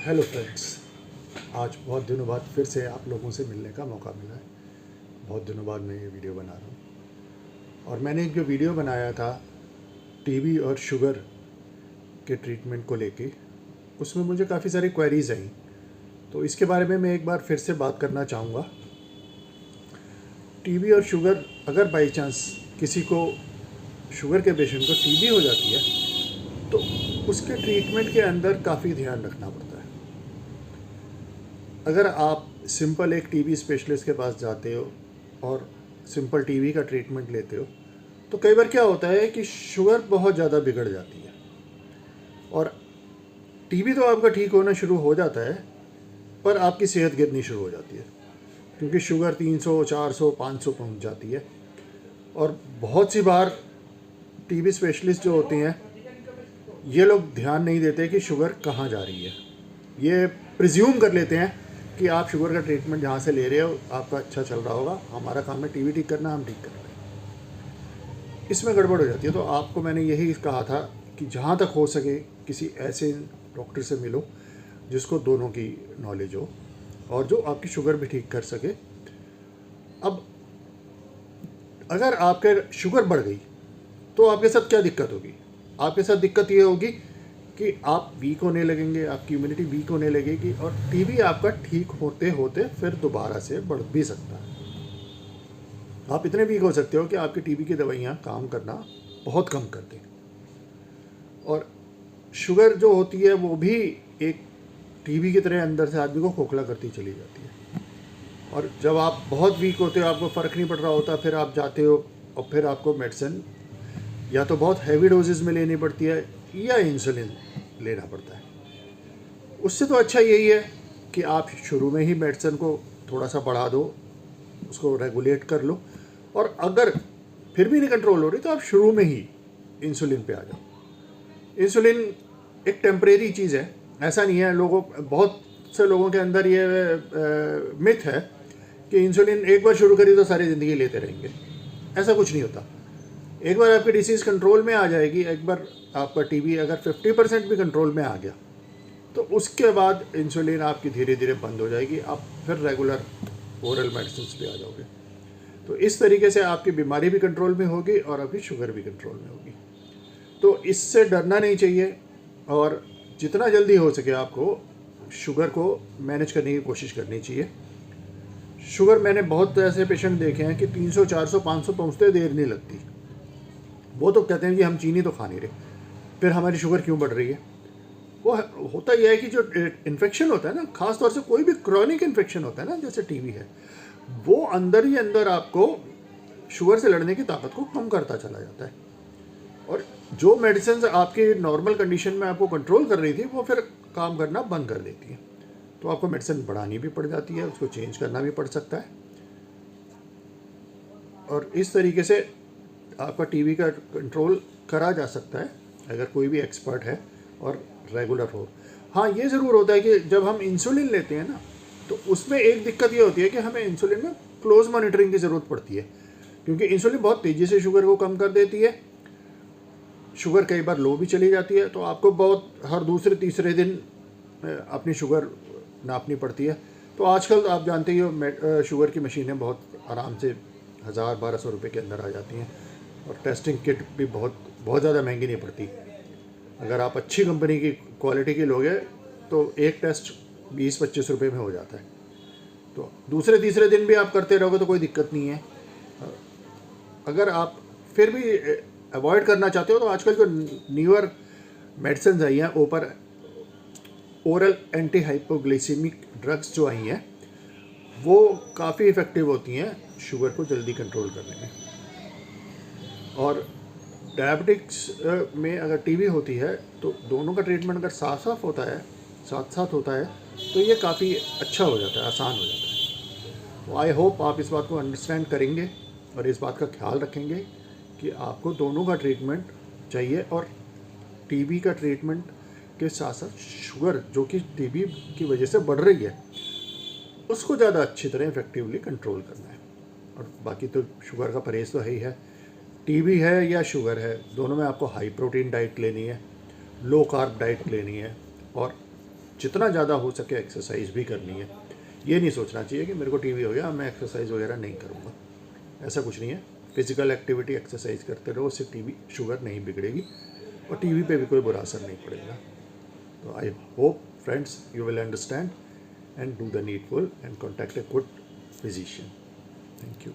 Hello friends, आज बहुत दिनों बाद फिर से आप लोगों से मिलने का मौका मिला है। बहुत दिनों बाद मैं ये वीडियो बना रहा हूँ और मैंने एक जो वीडियो बनाया था टीबी और शुगर के ट्रीटमेंट को लेके, उसमें मुझे काफ़ी सारी क्वेरीज़ आई। तो इसके बारे में मैं एक बार फिर से बात करना चाहूँगा। टीबी और शुगर, अगर बाई चांस किसी को, शुगर के पेशेंट को टीबी हो जाती है तो उसके ट्रीटमेंट के अंदर काफ़ी ध्यान रखना पड़ता है। अगर आप सिंपल एक टीबी स्पेशलिस्ट के पास जाते हो और सिंपल टीबी का ट्रीटमेंट लेते हो तो कई बार क्या होता है कि शुगर बहुत ज़्यादा बिगड़ जाती है और टीबी तो आपका ठीक होना शुरू हो जाता है, पर आपकी सेहत गिरनी शुरू हो जाती है क्योंकि शुगर 300, 400, 500 पहुंच जाती है। और बहुत सी बार टीबी स्पेशलिस्ट जो होते हैं ये लोग ध्यान नहीं देते कि शुगर कहाँ जा रही है। ये प्रिज्यूम कर लेते हैं कि आप शुगर का ट्रीटमेंट जहाँ से ले रहे हो आपका अच्छा चल रहा होगा, हमारा काम है टीबी ठीक करना, हम ठीक कर रहे हैं। इसमें गड़बड़ हो जाती है। तो आपको मैंने यही कहा था कि जहाँ तक हो सके किसी ऐसे डॉक्टर से मिलो जिसको दोनों की नॉलेज हो और जो आपकी शुगर भी ठीक कर सके। अब अगर आपके शुगर बढ़ गई तो आपके साथ क्या दिक्कत होगी? आपके साथ दिक्कत ये होगी कि आप वीक होने लगेंगे, आपकी इम्यूनिटी वीक होने लगेगी और टीबी आपका ठीक होते होते फिर दोबारा से बढ़ भी सकता है। आप इतने वीक हो सकते हो कि आपकी टीबी की दवाइयाँ काम करना बहुत कम कर दें। और शुगर जो होती है वो भी एक टीबी की तरह अंदर से आदमी को खोखला करती चली जाती है। और जब आप बहुत वीक होते हो, आपको फ़र्क नहीं पड़ रहा होता, फिर आप जाते हो और फिर आपको मेडिसिन या तो बहुत हैवी डोजेज़ में लेनी पड़ती है या इंसुलिन लेना पड़ता है। उससे तो अच्छा यही है कि आप शुरू में ही मेडिसिन को थोड़ा सा बढ़ा दो, उसको रेगुलेट कर लो, और अगर फिर भी नहीं कंट्रोल हो रही तो आप शुरू में ही इंसुलिन पे आ जाओ। इंसुलिन एक टेम्परेरी चीज़ है, ऐसा नहीं है। बहुत से लोगों के अंदर ये मिथ है कि इंसुलिन एक बार शुरू करी तो सारी ज़िंदगी लेते रहेंगे। ऐसा कुछ नहीं होता। एक बार आपकी डिसीज़ कंट्रोल में आ जाएगी, एक बार आपका टीबी अगर 50% भी कंट्रोल में आ गया तो उसके बाद इंसुलिन आपकी धीरे धीरे बंद हो जाएगी, आप फिर रेगुलर ओरल मेडिसिन पे आ जाओगे। तो इस तरीके से आपकी बीमारी भी कंट्रोल में होगी और आपकी शुगर भी कंट्रोल में होगी। तो इससे डरना नहीं चाहिए और जितना जल्दी हो सके आपको शुगर को मैनेज करने की कोशिश करनी चाहिए। शुगर, मैंने बहुत ऐसे पेशेंट देखे हैं कि 300, 400, 500 पहुँचते देर नहीं लगती। वो तो कहते हैं कि हम चीनी तो खा नहीं रहे, फिर हमारी शुगर क्यों बढ़ रही है? वो होता यह है कि जो इन्फेक्शन होता है ना, ख़ास तौर से कोई भी क्रॉनिक इन्फेक्शन होता है ना, जैसे टीबी है, वो अंदर ही अंदर आपको शुगर से लड़ने की ताकत को कम करता चला जाता है। और जो मेडिसिन आपकी नॉर्मल कंडीशन में आपको कंट्रोल कर रही थी वो फिर काम करना बंद कर देती है। तो आपको मेडिसिन बढ़ानी भी पड़ जाती है, उसको चेंज करना भी पड़ सकता है। और इस तरीके से आपका टीबी का कंट्रोल करा जा सकता है अगर कोई भी एक्सपर्ट है और रेगुलर हो। हाँ, ये ज़रूर होता है कि जब हम इंसुलिन लेते हैं ना तो उसमें एक दिक्कत ये होती है कि हमें इंसुलिन में क्लोज मॉनिटरिंग की ज़रूरत पड़ती है, क्योंकि इंसुलिन बहुत तेज़ी से शुगर को कम कर देती है। शुगर कई बार लो भी चली जाती है, तो आपको बहुत हर दूसरे तीसरे दिन अपनी शुगर नापनी पड़ती है। तो आजकल आप जानते ही हो शुगर की मशीनें बहुत आराम से 1000-1200 रुपये के अंदर आ जाती हैं और टेस्टिंग किट भी बहुत बहुत ज़्यादा महंगी नहीं पड़ती। अगर आप अच्छी कंपनी की क्वालिटी की लोगे तो एक टेस्ट 20-25 रुपये में हो जाता है। तो दूसरे तीसरे दिन भी आप करते रहोगे तो कोई दिक्कत नहीं है। अगर आप फिर भी अवॉइड करना चाहते हो तो आजकल जो न्यूअर मेडिसिन आई हैं, ऊपर ओरल एंटी हाइपोग्लाइसेमिक ड्रग्स जो आई हैं, वो काफ़ी इफ़ेक्टिव होती हैं शुगर को जल्दी कंट्रोल करने में। और डायबिटिक्स में अगर टीबी होती है तो दोनों का ट्रीटमेंट अगर साथ साथ होता है तो ये काफ़ी अच्छा हो जाता है, आसान हो जाता है। तो आई होप आप इस बात को अंडरस्टैंड करेंगे और इस बात का ख्याल रखेंगे कि आपको दोनों का ट्रीटमेंट चाहिए। और टीबी का ट्रीटमेंट के साथ साथ शुगर, जो कि टीबी की वजह से बढ़ रही है, उसको ज़्यादा अच्छी तरह इफेक्टिवली कंट्रोल करना है। और बाकी तो शुगर का परहेज़ तो है ही है। टीबी है या शुगर है, दोनों में आपको हाई प्रोटीन डाइट लेनी है, लो कार्ब डाइट लेनी है और जितना ज़्यादा हो सके एक्सरसाइज भी करनी है। ये नहीं सोचना चाहिए कि मेरे को टीबी हो गया मैं एक्सरसाइज वगैरह नहीं करूँगा, ऐसा कुछ नहीं है। फिजिकल एक्टिविटी एक्सरसाइज करते रहो, उससे टीबी शुगर नहीं बिगड़ेगी और टीबी पे भी कोई बुरा असर नहीं पड़ेगा। तो I hope friends you will understand and do the needful and contact a good physician. Thank you.